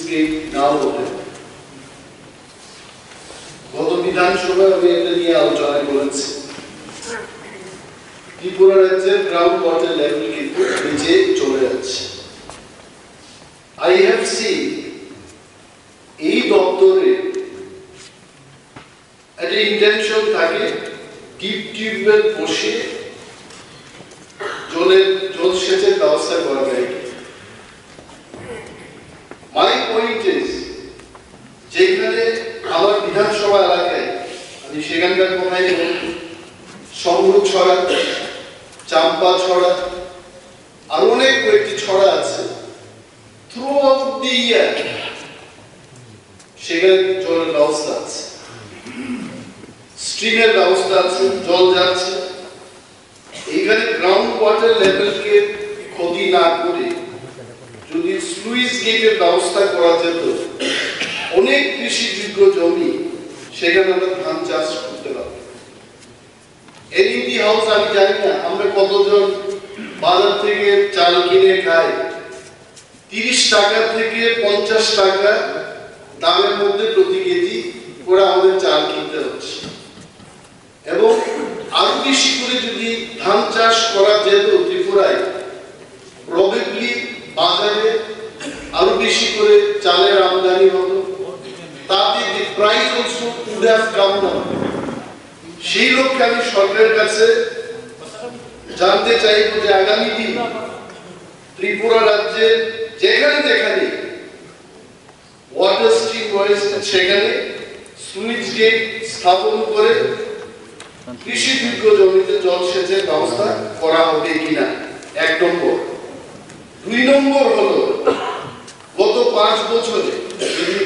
Gate নাও ওঠে। গত বিধানসভায় আমি এটা নিয়ে আলোচনা করেছি। ত্রিপুরা রাজ্যের গ্রাউন্ড ওয়াটার লেভেল কিন্তু নিচে চলে যাচ্ছে। I have seen এই দপ্তরে একটা ইন্টেনশন থাকে ডিপ টিউবওয়েল বসে জলসেচের ব্যবস্থা করা যায়। মাই পয়েন্ট ইজ, যেখানে আমার বিধানসভা এলাকায় আমি সেখানকার কোথায় সমরু ছড়া, চাম্পা ছড়া, আর অনেক কয়েকটি ছড়া আছে, থ্রু আউট দি ইয়ার সেখানে জলের ব্যবস্থা আছে, স্ট্রিমের ব্যবস্থা আছে, জল যাচ্ছে। এইখানে গ্রাউন্ড ওয়াটার লেভেলকে ক্ষতি না করে যদি স্লুইস গেটের ব্যবস্থা করা যেত, অনেক কৃষিযোগ্য জমি সেখানে আমরা ধান চাষ করতে পারবো। এনইডি হাউস আমি জানি না আমরা কতজন বাজার থেকে চাল কিনে খাই, 30 টাকা থেকে 50 টাকা দামের মধ্যে প্রতি কেজি করে আমাদের চাল কিনতে হচ্ছে। এবং আরো বেশি করে যদি ধান চাষ করা যেত ত্রিপুরায়, প্রবাবলি বাজারে আরো বেশি করে চালের আমদানি হতো, তাতে the price also would have come down. সেই লক্ষ্যে আমি সরকারের কাছে জানতে চাইব যে আগামী দিন ত্রিপুরা রাজ্যে যেখানে যেখানে ওয়াটার স্ট্রিম রয়েছে সেখানে সুইচ গেট স্থাপন করে কৃষিযোগ্য জমিতে জলসেচের ব্যবস্থা করা হবে কিনা, 1 নম্বর। 2 নম্বর হলো, গত 5 বছরে যদি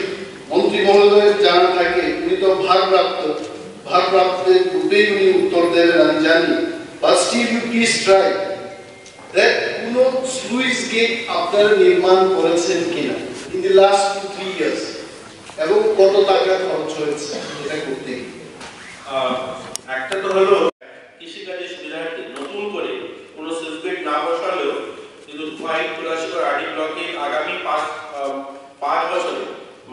মন্ত্রী মহোদয়ের জানা থাকে, উনি তো ভারপ্রাপ্তের রূপেই উনি উত্তর দেবেন আমি জানি, but still you please try that কোনো স্লুইস গেট আপনারা নির্মাণ করেছেন কিনা in the last 2-3 years, এবং কত টাকা খরচ হয়েছে এটা করতে। একটা তো হলো কৃষিকাজের সুবিধার্থে নতুন করে কোনো সুইচ গেট না বসালেও কিন্তু আরডি ব্লকে আগামী 5 বছরে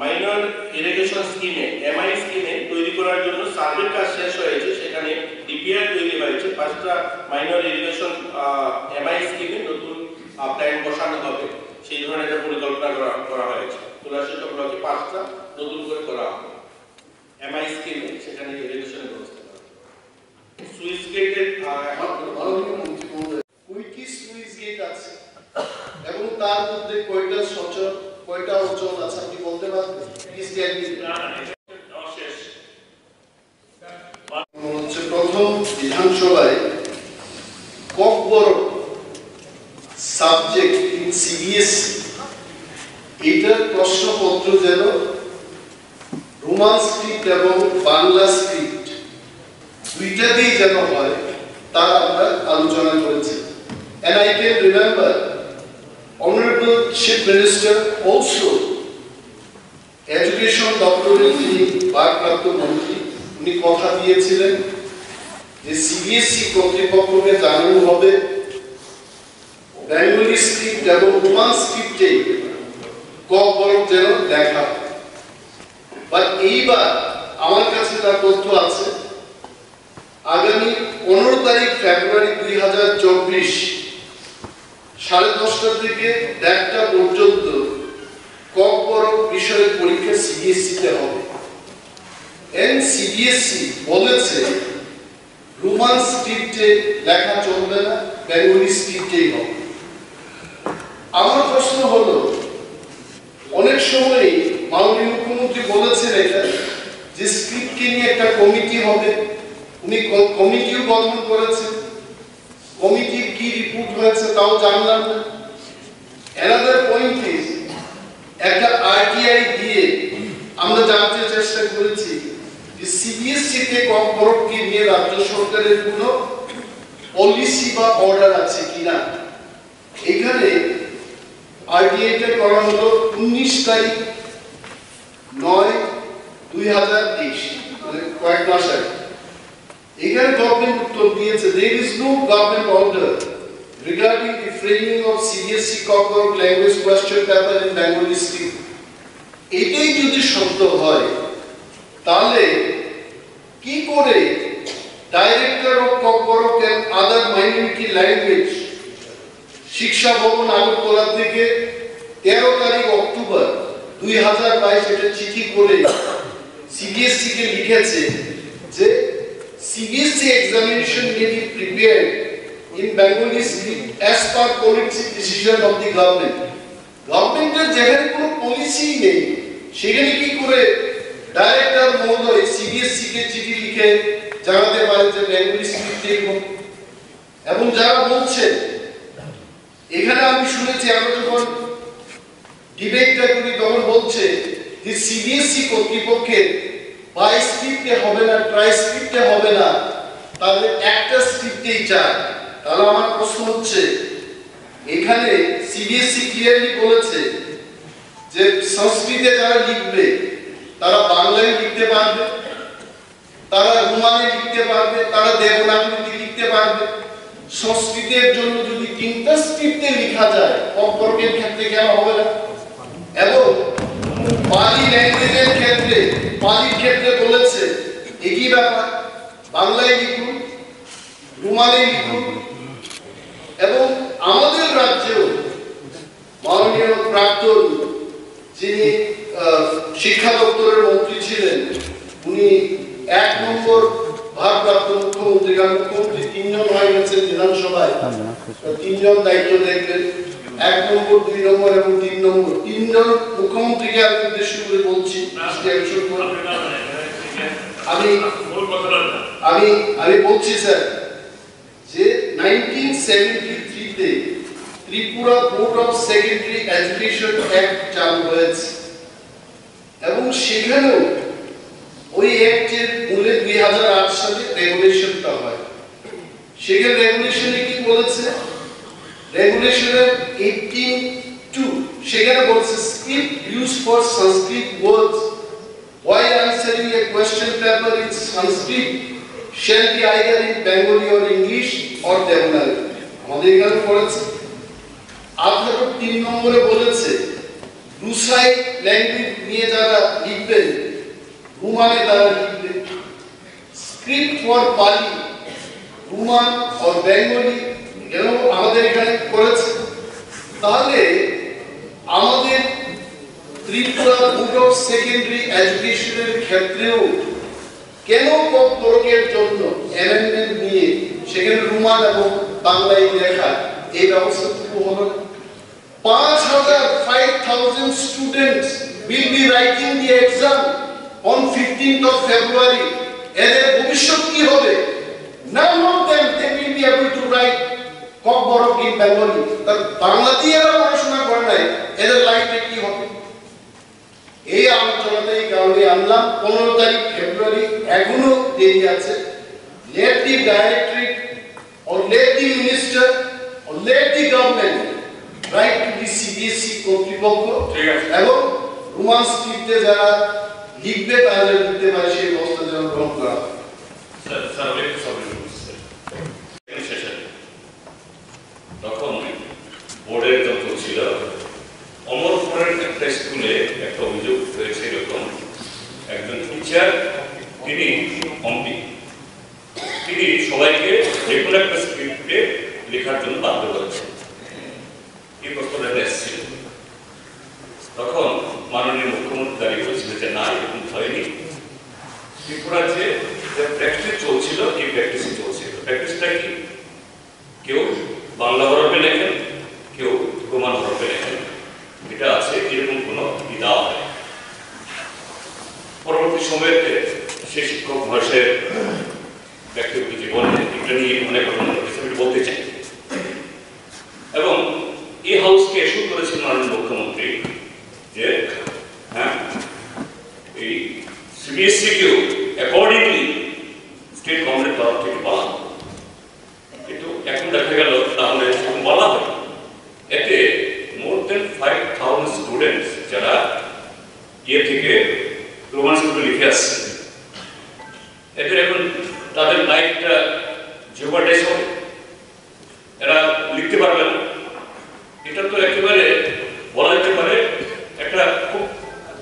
মাইনর ইরিগেশন স্কিমে, এমআই স্কিমে তৈরি করার জন্য সার্ভের কাজ শেষ হয়েছে, সেখানে ডিপিআর তৈরি হয়েছে। 5টা মাইনর ইরিগেশন এমআই স্কিমে নতুন প্ল্যান বসানো হবে, সেই ধরনের একটা পরিকল্পনা করা হয়েছে। তুলাশিত ব্লকে 5টা নতুন করে করা হবে এমআই স্কিমে, সেখানে ইরিগেশনের ব্যবস্থা করা হবে। সুইচ গেটের কুইটি সুইচ গেট আছে এবং তার মধ্যে কয়টা সচল, কয়টা অচল আছে আপনি বলতে পারবেন? Please tell me. প্রথম বিধানসভায় ককবর সাবজেক্ট ইন সিবিএসই এটার প্রশ্নপত্র যেন রোমান স্ক্রিপ্ট এবং বাংলা স্ক্রিপ্ট দুইটাতেই যেন হয়, তার আমরা আলোচনা করেছি। And I can remember Honorable Chief Minister also education দপ্তরের যিনি ভারপ্রাপ্ত মন্ত্রী, উনি কথা দিয়েছিলেন যে সিবিএসই কর্তৃপক্ষকে জানানো হবে বেঙ্গলি স্ক্রিপ্ট এবং রোমান স্ক্রিপ্টে ককবর যেন লেখা। বাট এইবার আমার কাছে তার তথ্য আছে, আগামী 15 তারিখ ফেব্রুয়ারি 2024 10:30 থেকে 1টা পর্যন্ত ককবর বিষয়ের পরীক্ষা সিবিএসইতে হবে। সিবিএসই বলেছে রোমান স্ক্রিপ্টে লেখা চলবে না, বেঙ্গলি স্ক্রিপ্টেই হবে। আমার প্রশ্ন হলো, অনেক সময় মাননীয় মুখ্যমন্ত্রী বলেছেন এটা যে স্ক্রিপ্টকে নিয়ে একটা কমিটি হবে, উনি কমিটিও গঠন করেছেন, কমিটির কি রিপোর্ট হয়েছে তাও জানলাম না। অ্যানাদার পয়েন্ট ইজ, একটা আরটিআই দিয়ে আমরা জানতে চেষ্টা করেছি যে সিবিএসই তে ককবরকে নিয়ে রাজ্য সরকারের কোনো পলিসি বা অর্ডার আছে কিনা। এখানে আরটিআইটা করা হলো 19 তারিখ 9/2023, মানে কয়েক মাস আগে। এখানে গভর্নমেন্ট উত্তর দিয়েছে, there is no government order regarding the framing of CBSE Cockburg language question paper in Bengali script. এটাই যদি সত্য হয় তাহলে কি করে director of Kokborok and other minority language শিক্ষা ভবন আগরতলা থেকে 13 তারিখ অক্টোবর 2022 এটা চিঠি করে সিবিএসসি কে লিখেছে যে CBSE examination may be prepared in Bengali script as per policy decision of the government. গভর্নমেন্টের যেখানে কোনো পলিসি নেই সেখানে কি করে ডাইরেক্টর মহোদয় সিবিএসসি কে চিঠি লিখে জানাতে পারে যে বেঙ্গলি স্ক্রিপ্টেই হোক। এবং যারা বলছেন এখানে আমি শুনেছি আমরা যখন ডিবেটটা করি তখন বলছে যে সিবিএসসি কর্তৃপক্ষের বাই স্ক্রিপ্টে হবে না, ট্রাই স্ক্রিপ্টে হবে না, তাহলে একটা স্ক্রিপ্টেই চায়। তাহলে আমার প্রশ্ন হচ্ছে এখানে সিবিএসসি ক্লিয়ারলি বলেছে যে সংস্কৃতে যারা লিখবে তারা বাংলায় লিখতে পারবে, তারা রোমানে লিখতে পারবে, তারা দেবনাগরীতে লিখতে পারবে। সংস্কৃতের জন্য যদি 3টা স্ক্রিপ্টে লেখা যায় ককবরকের ক্ষেত্রে কেন হবে না? এবং পালি ল্যাঙ্গুয়েজের ক্ষেত্রে পালির ক্ষেত্রে বলেছে একই ব্যাপার, বাংলায় লিখুন, রোমানে লিখুন। এবং আমাদের রাজ্যেও মাননীয় প্রাক্তন যিনি শিক্ষা দপ্তরের মন্ত্রী ছিলেন উনি 1 নম্বর ভারপ্রাপ্ত মুখ্যমন্ত্রী, কারণ মুখ্যমন্ত্রী 3 জন হয়ে গেছেন বিধানসভায়, 3 জন দায়িত্ব দেখবেন, 1 নম্বর 2 নম্বর এবং 3 নম্বর, 3 জন মুখ্যমন্ত্রীকে আমি উদ্দেশ্য করে বলছি। আমি বলছি স্যার যে 1973 তে Tripura board of secondary education act চালু হয়েছে এবং সেখানেও ওই অ্যাক্টের মূলে 2008 সালে রেগুলেশনটা হয়। সেখানে রেগুলেশনে কি বলেছে? রেগুলেশনের 18(2) সেখানে বলছে script use for Sanskrit words while answering a question paper in Sanskrit shall be either in Bengali or English or Devanagari. আমাদের এখানে পড়েছে। 3 নম্বরে বলেছে রুসাই ল্যাঙ্গুয়েজ নিয়ে যারা লিখবেন রোমানে তারা লিখবে। স্ক্রিপ্ট ফর পালি রোমান or বেঙ্গলি এরকম আমাদের এখানে করেছে। তাহলে আমাদের ত্রিপুরা বোর্ড অফ সেকেন্ডারি এডুকেশনের ক্ষেত্রেও কেন ককবরকের জন্য অ্যামেন্ডমেন্ট নিয়ে সেখানে রোমান এবং বাংলায় লেখা এই ব্যবস্থাটুকু হলো না? 5,000 students will be writing the exam on 15th of February. এদের ভবিষ্যৎ কি হবে? None of them they will be able to write Kokborok in Bengali. তার বাংলাতেই এরা পড়াশোনা করে নাই, এদের লাইফে কি হবে? এই আলোচনাতে এই কারণে আনলাম 15 তারিখ ফেব্রুয়ারি, এখনো দেরি আছে। Let the directorate or let the minister or let the government write to the CBSE কর্তৃপক্ষ এবং রোমান স্ক্রিপ্টে যারা লিখবে তাহলে লিখতে পারে সেই ব্যবস্থা যেন গ্রহণ করা হয়। তখন বোর্ডের যখন ছিল অমরপুরের একটা স্কুলে একটা অভিযোগ হয়েছে এরকম একজন টিচার তিনি অম্পি তিনি সবাইকে যে কোনো একটা স্ক্রিপ্টে লেখার জন্য বাধ্য করেছেন। এই প্রশ্নটা এসেছিল তখন মাননীয় মুখ্যমন্ত্রী দাঁড়িয়ে বলছিল যে না এরকম হয়নি। ত্রিপুরা যে প্র্যাকটিস চলছিল এই প্র্যাকটিসই চলছিল। প্র্যাকটিসটা কি? কেউ বাংলা হরফে লেখেন, কেউ রোমান হরফে লেখেন, এটা আছে, এরকম কোনো দেওয়া হয়। পরবর্তী সময়তে সে শিক্ষক মহাশয়ের ব্যক্তিগত জীবনে এটা নিয়ে অনেক ঘটনা ঘটেছে, আমি বলতে চাই। এবং এই হাউসকে এসব করেছেন মাননীয় মুখ্যমন্ত্রী যে হ্যাঁ এই সিবিএসসি কেও অ্যাকর্ডিংলি স্টেট গভর্নমেন্ট তরফ থেকে বলা হয়। কিন্তু এখন দেখা গেল তাহলে বলা হয় এতে more than 5,000 স্টুডেন্টস যারা ইয়ে থেকে রোমান স্কুলে লিখে আসছে এদের এখন তাদের লাইফটা জিওপার্ডাইজ হবে, এরা লিখতে পারবে না। এটা তো একেবারে বলা যেতে পারে একটা খুব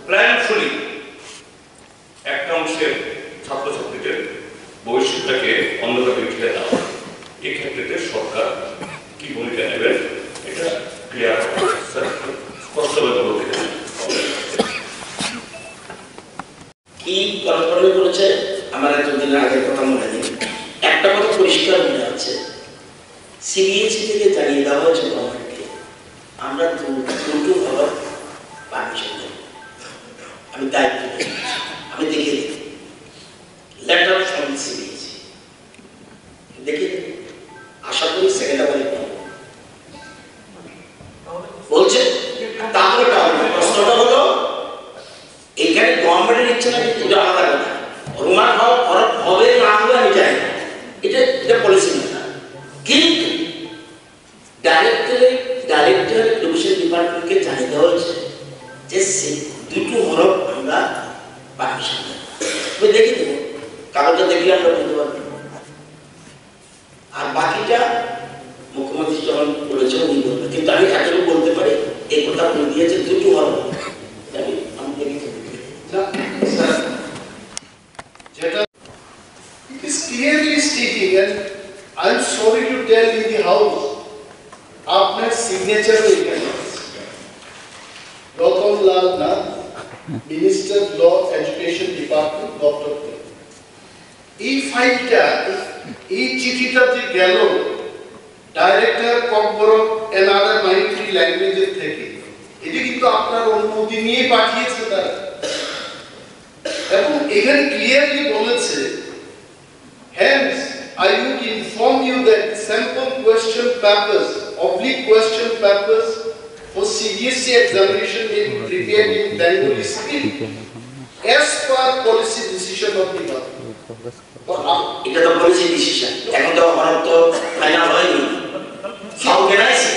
প্রায় কি করপোরেট বলেছে আমার এতদিনের আগের কথা মনে নেই, একটা কথা পরিষ্কার মনে আছে, সিবিএসই থেকে জানিয়ে দেওয়া হয়েছে গভর্নমেন্টকে আমরা দুটো হওয়ার পারমিশন দেব। আমি দায়িত্ব আমি দেখিয়ে দিই লেটার ফ্রম সিবিএসই দেখিয়ে দিই, আশা করি সেকেন্ড আওয়ারে বলছে। তাহলে প্রশ্নটা হলো এখানে গভর্নমেন্টের ইচ্ছে না কিন্তু আলাদা কথা, রোমান হবে না হবে আমি জানি না, এটা পলিসি না, কিন্তু ডাইরেক্টর এডুকেশন ডিপার্টমেন্টকে জানিয়ে দেওয়া হয়েছে যে দুটো হরফ আমরা পারমিশন দেব। তুমি দেখে দেবো কাগজটা দেখলে আমরা বলতে পারবো, আর বাকিটা মুখ্যমন্ত্রী যখন বলেছে উনি বলবেন, কিন্তু আমি এতটুকু বলতে পারি এই কথা বলে দিয়েছে দুটো হরফ আমি দেখে it is clearly stating, and I am sorry to tell in the house, আপনার সিগনেচার এখানে রতনলাল নাথ, মিনিস্টার ল এডুকেশন ডিপার্টমেন্ট, দপ্তর। এই ফাইলটা, এই চিঠিটা যে গেল ডাইরেক্টর কম্পোরক এন্ড আদার মাইনরিটি ল্যাঙ্গুয়েজের থেকে, এটি কিন্তু আপনার অনুমতি নিয়ে পাঠিয়েছে তারা, এবং এখানে ক্লিয়ারলি বলেছে, hence I would inform you that sample question papers, oblique question papers for CBSE examination may be prepared in Bengali script as per policy decision of the government. এটা তো পলিসি ডিসিশন, এখন তো আমার তো final হয়নি। How can I say?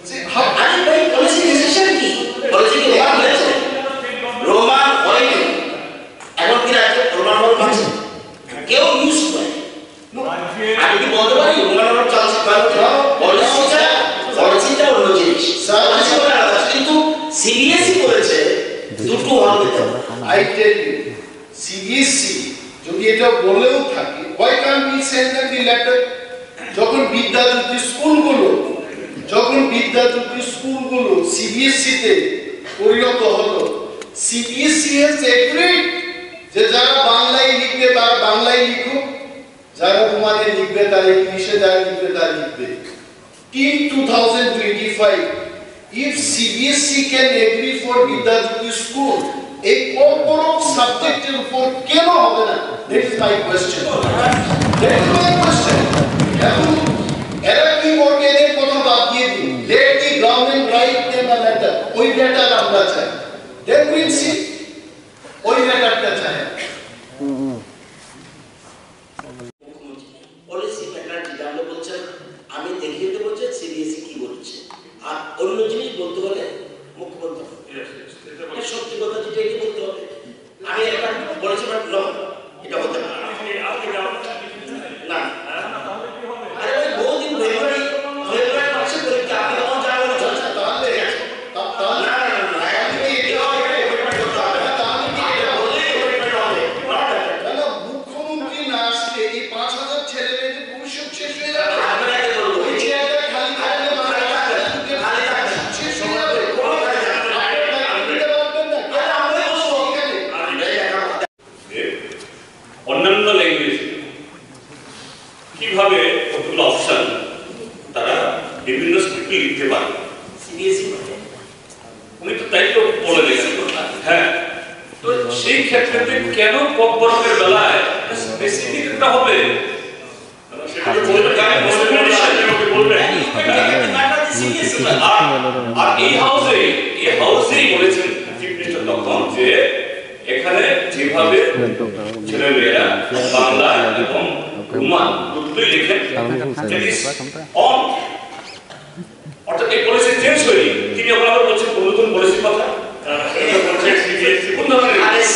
See, how I mean policy decision কি? Policy কি Roman হয়েছে? রোমান হয়নি। এখন কি আছে? রোমান হল আছে। কেউ ইউজ করে। আমি কি বলতে পারি রোমান হল চালছে পলিসিটা অন্য জিনিস। কিন্তু সিবিএসই করেছে দুটো হবে। I tell you, CBSE যদি এটা বলেও থাকে, why can't we send them the letter? যখন বিদ্যাজ্যোতি স্কুলগুলো সিবিএসই তে পরিণত হলো, সিবিএসই has agreed যে যারা বাংলায় লিখবে তারা বাংলায় লিখুক, যারা রোমানে লিখবে তারা ইংলিশে, যারা লিখবে তারা লিখবে। Till 2025, if CBSE can agree for Vidyajyoti school, এই কম্পোরক সাবজেক্টের উপর কেন হবে না? That is my question. এখন এরা কি করবে? এদের কথা বাদ দিয়ে দিন, let the government write them a letter, ওই লেটার আমরা চাই, then we'll see, ওই লেটারটা চাই। পলিসি ম্যাটার যেটা আমরা বলছেন, আমি দেখিয়ে দেবো যে সিবিএসই কি বলছে, আর অন্য জিনিস বলতে হলে মুখ্যমন্ত্রী সত্যি কথা যেটা কি বলতে হবে। আমি একটা বলেছি এটা হতে পারে না, আরে ওই বহুদিন ফেব্রুয়ারি মাসে পরীক্ষা, আপনি যখন যাবেন তাহলে মুখ্যমন্ত্রী না আসলে এই 5,000 ছেলে মেয়েদের ভবিষ্যৎ শেষ হয়ে যাবে। অন্যান্য ল্যাঙ্গুয়েজ কিভাবে কতগুলো অপশন তারা বিভিন্ন স্ক্রিপ্টে লিখতে পারে, সিবিএসই উনি তো তাই তো বলে দিয়েছেন। হ্যাঁ, তো সেই ক্ষেত্রে কেন কম্পোরকের বেলায় স্পেসিফিক একটা হবে, সেটা বলতে গায়ে বলবেন। আর এই হাউসেই বলেছেন চিফ মিনিস্টার তখন যে এখানে যেভাবে ছেলেমেয়েরা বাংলা এবং রোমান দুটোই লেখেন, অর্থাৎ এই পলিসি চেঞ্জ হয়নি। তিনি আবার বলছেন নতুন পলিসির কথা,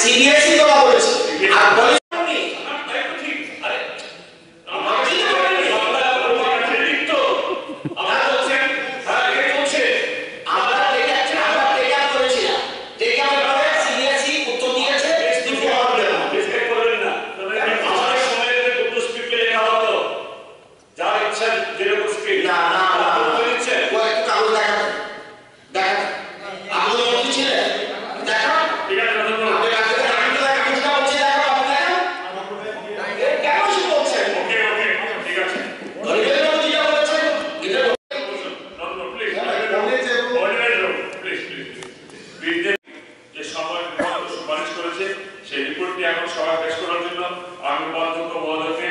সিবিএসই কথা বলেছে আর কেন সে বলছেন? ওকে ওকে ঠিক আছে গরিবের বাবু যেটা বলেছেন এটা যে সময় সুপারিশ করেছে সেই রিপোর্টটি এখন সভা পেশ করার জন্য আমি অধ্যক্ষ মহোদয়কে